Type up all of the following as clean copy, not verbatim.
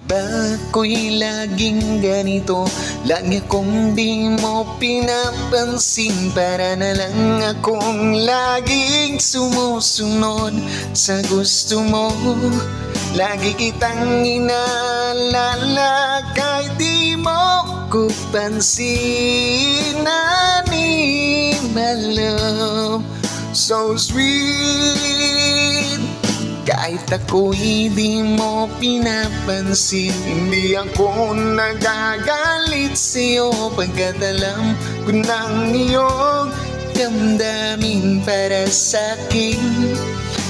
Bako'y laging ganito? Lagi kong di mo pinapansin. Para na lang akong laging sumusunod sa gusto mo. Lagi kitang inaalala kahit di mo ko pansin. My love, so sweet. Kahit ako'y di mo pinapansin, hindi ako nagagalit sa'yo, pagkat alam ko ng iyong damdamin para sa'kin.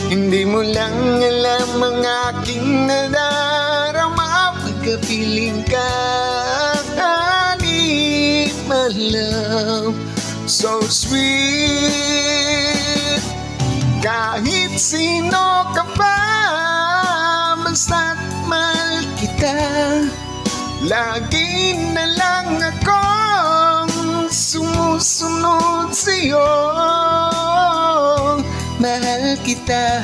Hindi mo lang alam ang aking nadarama, pagkapiling ka, honey, my love, so sweet. Kahit sino ka pa, basta't mahal kita, lagi na lang akong sumusunod sa'yo. Mahal kita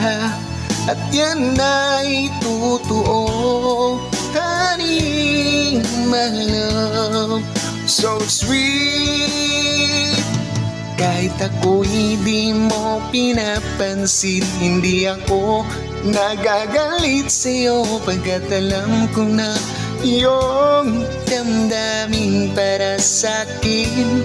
at yan ay totoo, honey, my love, so sweet. Kahit ako'y di mo pinapansin, hindi ako nagagalit sa'yo, pagkat alam ko na iyong damdamin para sa'kin.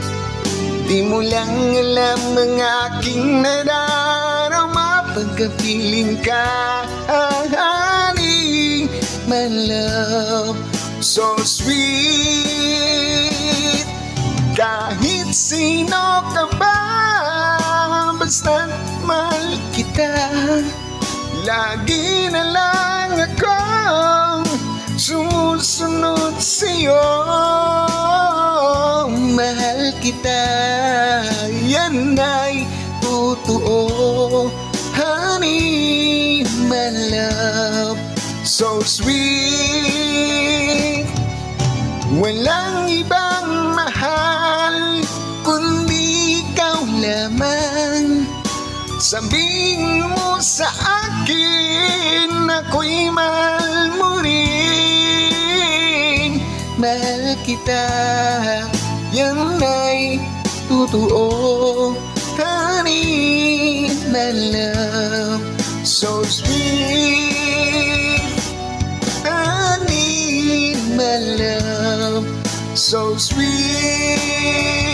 Di mo lang alam ang aking nadarama, pagkapiling ka, honey, my love, so sweet. Kahit sino ka ba, basta't mahal kita, lagi na lang akong sumusunod sa'yo. Mahal kita, yan ay totoo, honey, my love, so sweet. Walang ibang mahal kundi ikaw lamang. Sabihin mo sa akin, ako'y mahal mo rin. Mahal kita, yan ay totoo, honey, my love, so sweet. Honey, my love, so sweet.